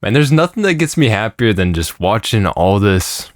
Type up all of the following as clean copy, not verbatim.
Man, there's nothing that gets me happier than just watching all this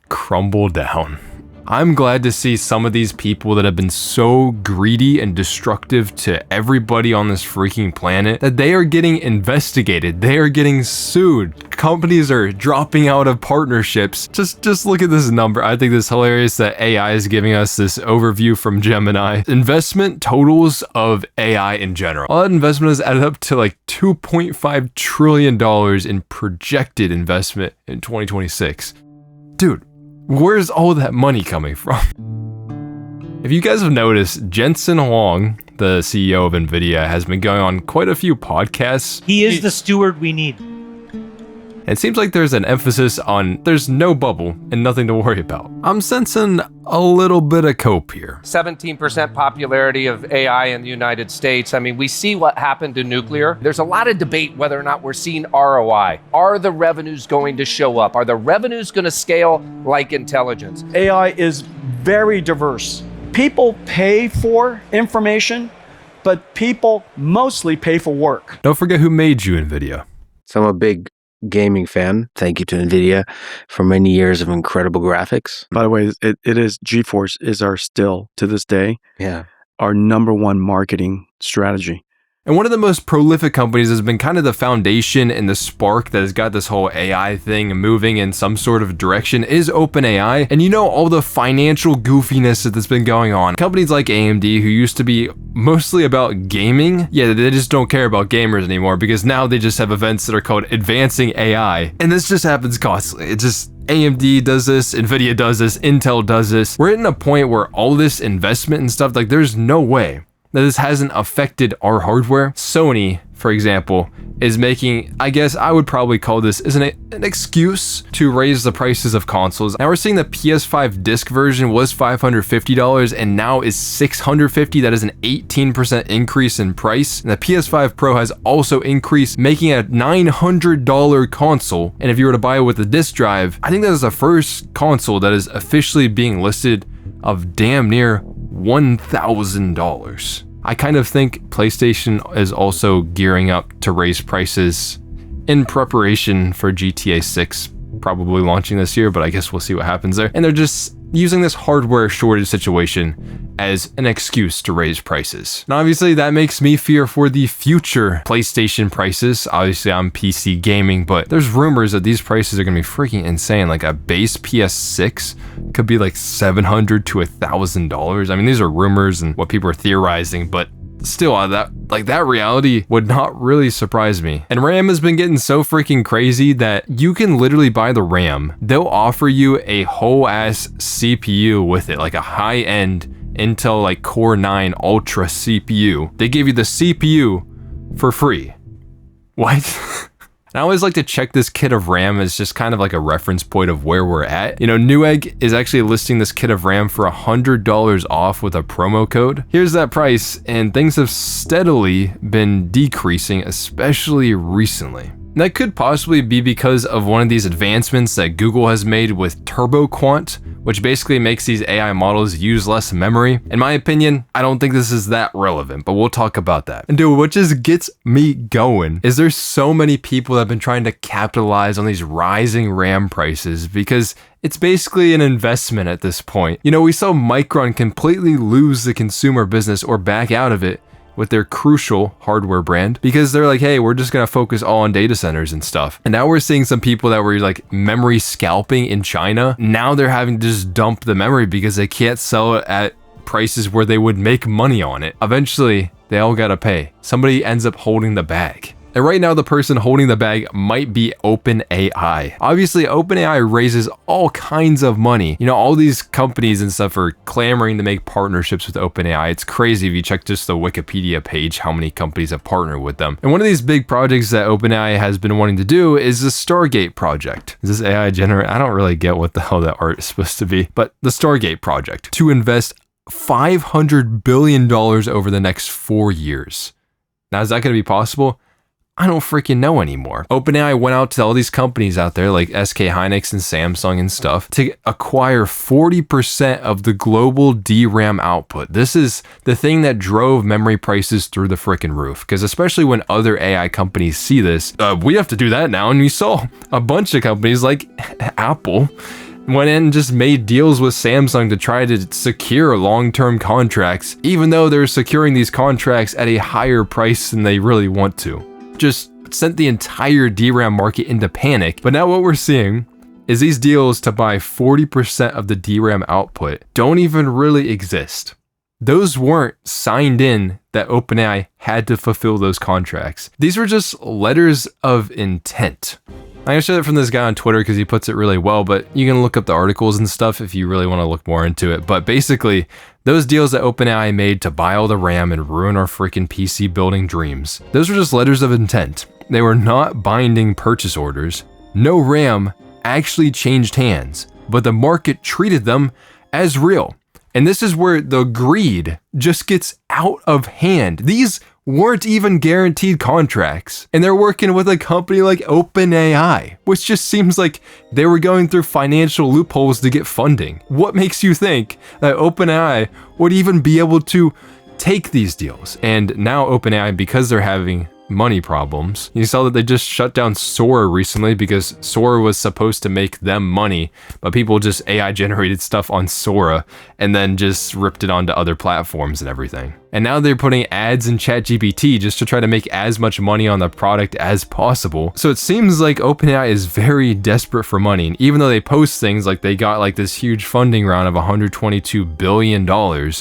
crumble down. I'm glad to see some of these people that have been so greedy and destructive to everybody on this freaking planet that they are getting investigated. They are getting sued. Companies are dropping out of partnerships. Just look at this number. I think this is hilarious that AI is giving us this overview from Gemini. Investment totals of AI in general. All that investment has added up to like $2.5 trillion in projected investment in 2026. Dude. Where's all that money coming from? If you guys have noticed, Jensen Huang, the CEO of NVIDIA, has been going on quite a few podcasts. He is the steward we need. It seems like there's an emphasis on there's no bubble and nothing to worry about. I'm sensing a little bit of cope here. 17% popularity of AI in the United States. I mean, we see what happened to nuclear. There's a lot of debate whether or not we're seeing ROI. Are the revenues going to show up? Are the revenues going to scale like intelligence? AI is very diverse. People pay for information, but people mostly pay for work. Don't forget who made you, NVIDIA. So I'm a big gaming fan. Thank you to NVIDIA for many years of incredible graphics. By the way, it is GeForce is our still to this day, our number one marketing strategy. And one of the most prolific companies has been kind of the foundation and the spark that has got this whole AI thing moving in some sort of direction is OpenAI. And you know, all the financial goofiness that's been going on. Companies like AMD, who used to be mostly about gaming, they just don't care about gamers anymore because now they just have events that are called Advancing AI. And this just happens constantly. It's just AMD does this, NVIDIA does this, Intel does this. We're in a point where all this investment and stuff, like there's no way that this hasn't affected our hardware. Sony, for example, is making, I guess I would probably call this an excuse to raise the prices of consoles. Now we're seeing the PS5 disc version was $550 and now is $650. That is an 18% increase in price. And the PS5 Pro has also increased, making it a $900 console. And if you were to buy it with a disc drive, I think that is the first console that is officially being listed of damn near $1,000. I kind of think PlayStation is also gearing up to raise prices in preparation for GTA 6 probably launching this year, but I guess we'll see what happens there. And they're just using this hardware shortage situation as an excuse to raise prices. Now, obviously, that makes me fear for the future PlayStation prices. Obviously, I'm PC gaming, but there's rumors that these prices are gonna be freaking insane. Like a base PS6 could be like $700 to $1,000. I mean, these are rumors and what people are theorizing, but still, that reality would not really surprise me. And RAM has been getting so freaking crazy that you can literally buy the RAM. They'll offer you a whole ass CPU with it, like a high-end Intel like Core 9 Ultra CPU. They give you the CPU for free. What? And I always like to check this kit of RAM as just kind of like a reference point of where we're at. You know, Newegg is actually listing this kit of RAM for $100 off with a promo code. Here's that price, and things have steadily been decreasing, especially recently. And that could possibly be because of one of these advancements that Google has made with TurboQuant, which basically makes these AI models use less memory. In my opinion, I don't think this is that relevant, but we'll talk about that. And dude, what just gets me going is there's so many people that have been trying to capitalize on these rising RAM prices because it's basically an investment at this point. You know, we saw Micron completely lose the consumer business or back out of it with their crucial hardware brand because they're like, hey, we're just gonna focus all on data centers and stuff. And now we're seeing some people that were like memory scalping in China. Now they're having to just dump the memory because they can't sell it at prices where they would make money on it. Eventually, they all gotta pay. Somebody ends up holding the bag. And right now, the person holding the bag might be OpenAI. Obviously, OpenAI raises all kinds of money. You know, all these companies and stuff are clamoring to make partnerships with OpenAI. It's crazy if you check just the Wikipedia page, how many companies have partnered with them. And one of these big projects that OpenAI has been wanting to do is the Stargate project. Is this AI generated? I don't really get what the hell that art is supposed to be, but the Stargate project to invest $500 billion over the next 4 years. Now, is that going to be possible? I don't freaking know anymore. OpenAI went out to all these companies out there like SK Hynix and Samsung and stuff to acquire 40% of the global DRAM output. This is the thing that drove memory prices through the freaking roof, because especially when other AI companies see this, we have to do that now. And we saw a bunch of companies like Apple went in and just made deals with Samsung to try to secure long-term contracts, even though they're securing these contracts at a higher price than they really want to. Just sent the entire DRAM market into panic. But now what we're seeing is these deals to buy 40% of the DRAM output don't even really exist. Those weren't signed in that OpenAI had to fulfill those contracts. These were just letters of intent. I'm gonna show it from this guy on Twitter because he puts it really well, but you can look up the articles and stuff if you really want to look more into it. But basically, those deals that OpenAI made to buy all the RAM and ruin our freaking PC building dreams, those were just letters of intent. They were not binding purchase orders. No RAM actually changed hands, but the market treated them as real. And this is where the greed just gets out of hand. These weren't even guaranteed contracts, and they're working with a company like OpenAI, which just seems like they were going through financial loopholes to get funding. What makes you think that OpenAI would even be able to take these deals? And now OpenAI, because they're having money problems, you saw that they just shut down Sora recently because Sora was supposed to make them money, but people just AI generated stuff on Sora and then just ripped it onto other platforms and everything. And now they're putting ads in ChatGPT just to try to make as much money on the product as possible. So it seems like OpenAI is very desperate for money. And even though they post things like they got like this huge funding round of $122 billion,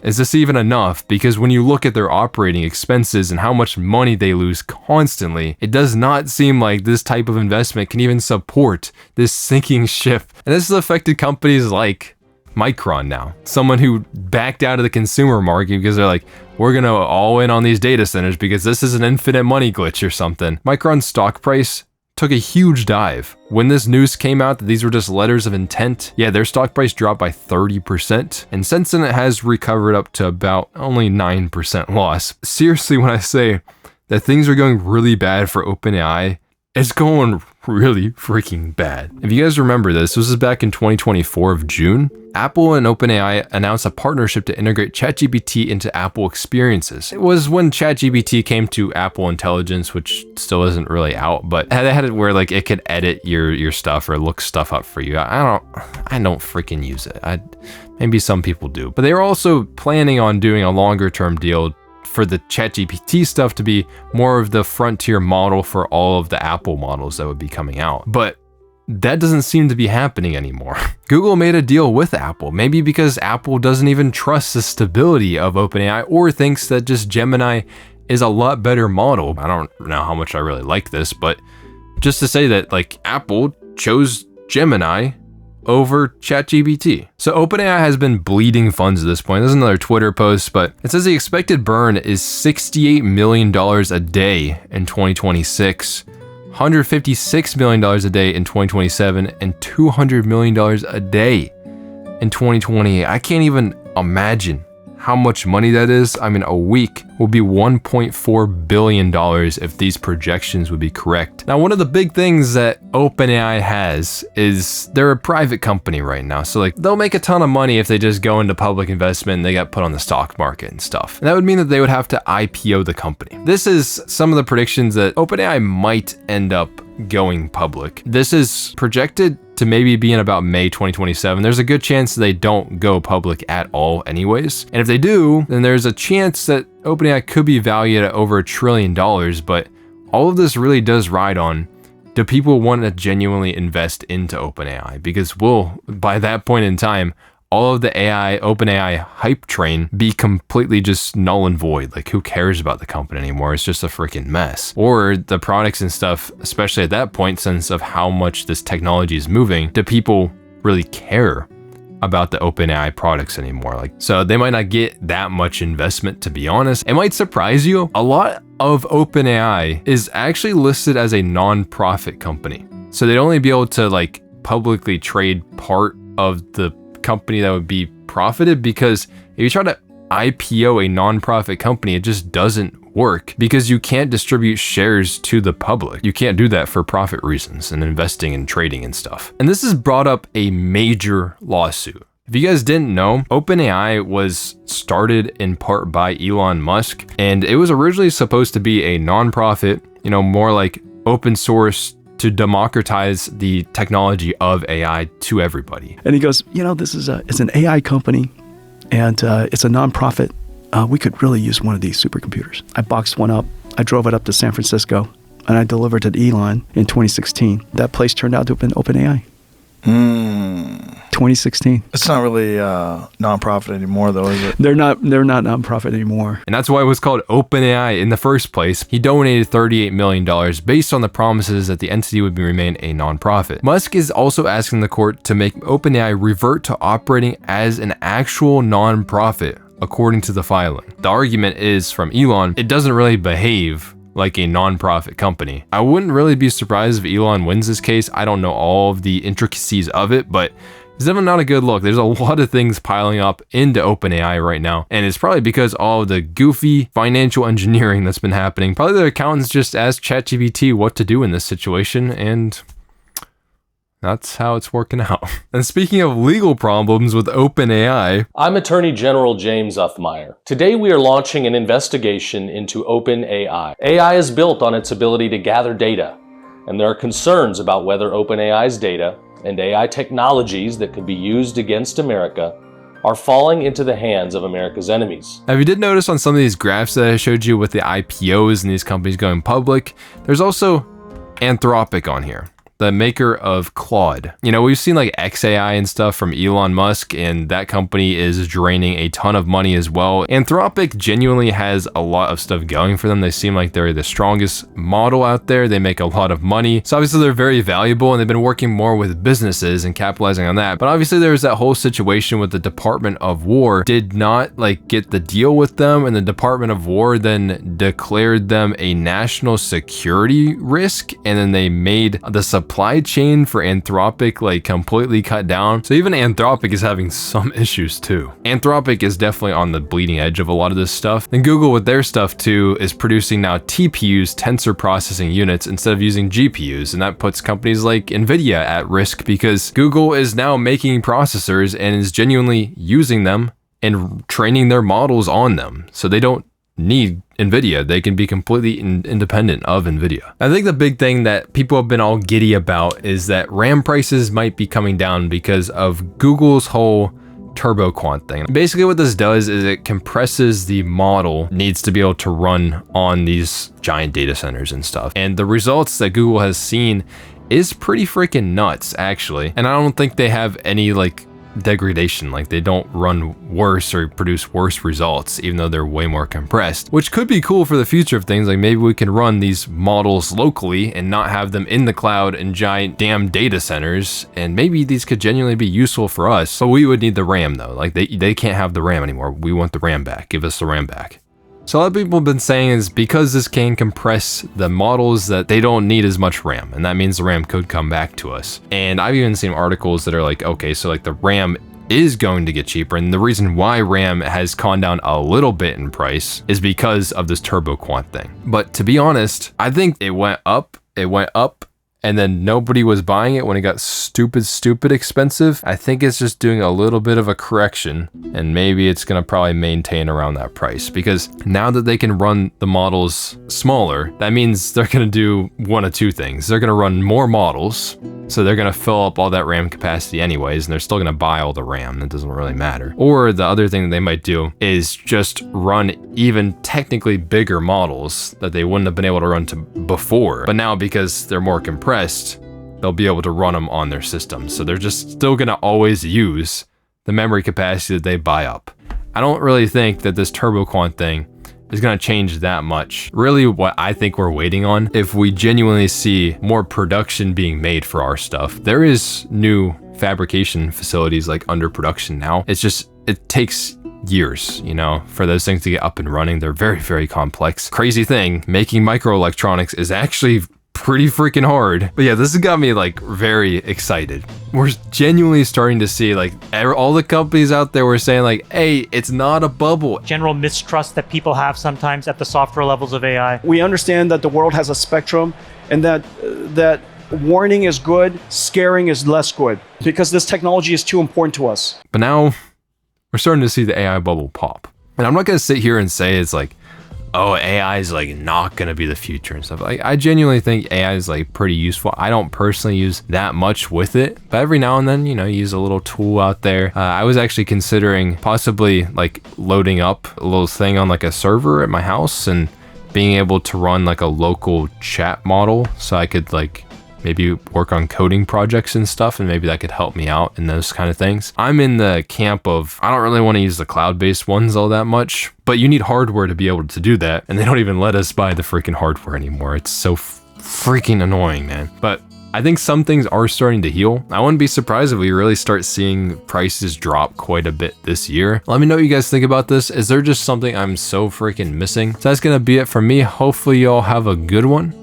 is this even enough? Because when you look at their operating expenses and how much money they lose constantly, it does not seem like this type of investment can even support this sinking ship. And this has affected companies like Micron now, someone who backed out of the consumer market because they're like, we're gonna all in on these data centers because this is an infinite money glitch or something. Micron's stock price took a huge dive. When this news came out that these were just letters of intent, yeah, their stock price dropped by 30%. And since then it has recovered up to about only 9% loss. Seriously, when I say that things are going really bad for OpenAI, it's going really freaking bad. If you guys remember this was back in 2024 of June. Apple and OpenAI announced a partnership to integrate ChatGPT into Apple experiences. It was when ChatGPT came to Apple Intelligence, which still isn't really out, but they had it where like it could edit your stuff or look stuff up for you. I don't freaking use it. Maybe some people do, but they were also planning on doing a longer term deal for the ChatGPT stuff to be more of the frontier model for all of the Apple models that would be coming out. But that doesn't seem to be happening anymore. Google made a deal with Apple, maybe because Apple doesn't even trust the stability of OpenAI or thinks that just Gemini is a lot better model. I don't know how much I really like this, but just to say that like Apple chose Gemini over ChatGPT. So OpenAI has been bleeding funds at this point. There's another Twitter post, but it says the expected burn is $68 million a day in 2026, $156 million a day in 2027, and $200 million a day in 2028. I can't even imagine how much money that is. I mean, a week will be $1.4 billion if these projections would be correct. Now, one of the big things that OpenAI has is they're a private company right now. So like they'll make a ton of money if they just go into public investment and they got put on the stock market and stuff. And that would mean that they would have to IPO the company. This is some of the predictions that OpenAI might end up going public. This is projected to maybe be in about May 2027. There's a good chance they don't go public at all anyways. And if they do, then there's a chance that OpenAI could be valued at over $1 trillion. But all of this really does ride on, do people want to genuinely invest into OpenAI? Because will, by that point in time, all of the OpenAI hype train be completely just null and void. Like, who cares about the company anymore? It's just a freaking mess. Or the products and stuff, especially at that point, since of how much this technology is moving, do people really care about the OpenAI products anymore? Like, so they might not get that much investment, to be honest. It might surprise you. A lot of OpenAI is actually listed as a non-profit company. So they'd only be able to like publicly trade part of the company that would be profited, because if you try to IPO a non-profit company, it just doesn't work because you can't distribute shares to the public. You can't do that for profit reasons and investing and trading and stuff. And this has brought up a major lawsuit. If you guys didn't know, OpenAI was started in part by Elon Musk, and it was originally supposed to be a nonprofit, more like open source to democratize the technology of AI to everybody. And he goes, it's an AI company, and it's a nonprofit. We could really use one of these supercomputers. I boxed one up. I drove it up to San Francisco, and I delivered it to Elon in 2016. That place turned out to have been OpenAI. 2016. It's not really nonprofit anymore, though, is it? They're not nonprofit anymore. And that's why it was called OpenAI in the first place. He donated $38 million based on the promises that the entity would remain a nonprofit. Musk is also asking the court to make OpenAI revert to operating as an actual nonprofit, according to the filing. The argument is from Elon, it doesn't really behave like a nonprofit company. I wouldn't really be surprised if Elon wins this case. I don't know all of the intricacies of it, but it's definitely not a good look. There's a lot of things piling up into OpenAI right now, and it's probably because all of the goofy financial engineering that's been happening. Probably the accountants just asked ChatGPT what to do in this situation, and that's how it's working out. And speaking of legal problems with OpenAI, I'm Attorney General James Uthmeyer. Today we are launching an investigation into OpenAI. AI is built on its ability to gather data, and there are concerns about whether OpenAI's data and AI technologies that could be used against America are falling into the hands of America's enemies. Now, if you did notice on some of these graphs that I showed you with the IPOs and these companies going public, there's also Anthropic on here, the maker of Claude. We've seen like XAI and stuff from Elon Musk, and that company is draining a ton of money as well. Anthropic genuinely has a lot of stuff going for them. They seem like they're the strongest model out there. They make a lot of money. So obviously they're very valuable, and they've been working more with businesses and capitalizing on that. But obviously there's that whole situation with the Department of War did not get the deal with them, and the Department of War then declared them a national security risk, and then they made the supply chain for Anthropic completely cut down. So even Anthropic is having some issues too. Anthropic is definitely on the bleeding edge of a lot of this stuff. And Google with their stuff too is producing now TPUs, tensor processing units, instead of using GPUs. And that puts companies like Nvidia at risk because Google is now making processors and is genuinely using them and training their models on them. So they don't need Nvidia. They can be completely independent of Nvidia. I think the big thing that people have been all giddy about is that RAM prices might be coming down because of Google's whole turbo quant thing. Basically what this does is it compresses the model needs to be able to run on these giant data centers and stuff. And the results that Google has seen is pretty freaking nuts, actually. And I don't think they have any degradation, they don't run worse or produce worse results, even though they're way more compressed, which could be cool for the future of things. Maybe we can run these models locally and not have them in the cloud in giant damn data centers, and maybe these could genuinely be useful for us, but we would need the RAM though. They can't have the RAM anymore. We want the RAM back. Give us the RAM back. So a lot of people have been saying is because this can compress the models that they don't need as much RAM, and that means the RAM could come back to us. And I've even seen articles that are okay, so the RAM is going to get cheaper, and the reason why RAM has gone down a little bit in price is because of this turbo quant thing. But to be honest, I think it went up, and then nobody was buying it when it got stupid expensive. I think it's just doing a little bit of a correction, and maybe it's gonna probably maintain around that price, because now that they can run the models smaller, that means they're gonna do one of two things. They're gonna run more models, so they're gonna fill up all that RAM capacity anyways, and they're still gonna buy all the RAM. That doesn't really matter. Or the other thing that they might do is just run even technically bigger models that they wouldn't have been able to run to before, but now because they're more compressed, they'll be able to run them on their system. So they're just still gonna always use the memory capacity that they buy up. I don't really think that this turbo quant thing is gonna change that much. Really what I think we're waiting on, if we genuinely see more production being made for our stuff. There is new fabrication facilities under production now. It's just, it takes years, for those things to get up and running. They're very, very complex. Crazy thing, making microelectronics is actually pretty freaking hard. But yeah, this has got me like very excited. We're genuinely starting to see like all the companies out there were saying like, hey, it's not a bubble. General mistrust that people have sometimes at the software levels of AI. We understand that the world has a spectrum and that warning is good, scaring is less good, because this technology is too important to us. But now we're starting to see the AI bubble pop. And I'm not going to sit here and say it's like, oh, AI is like not going to be the future and stuff. Like, I genuinely think AI is like pretty useful. I don't personally use that much with it, but every now and then, use a little tool out there. I was actually considering possibly like loading up a little thing on like a server at my house and being able to run like a local chat model so I could like maybe work on coding projects and stuff, and maybe that could help me out in those kind of things. I'm in the camp of, I don't really want to use the cloud-based ones all that much, but you need hardware to be able to do that, and they don't even let us buy the freaking hardware anymore. It's so freaking annoying, man. But I think some things are starting to heal. I wouldn't be surprised if we really start seeing prices drop quite a bit this year. Let me know what you guys think about this. Is there just something I'm so freaking missing? So that's gonna be it for me. Hopefully y'all have a good one,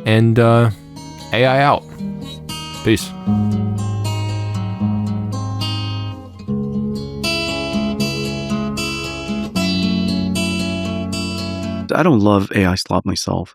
and AI out. Peace. I don't love AI slop myself.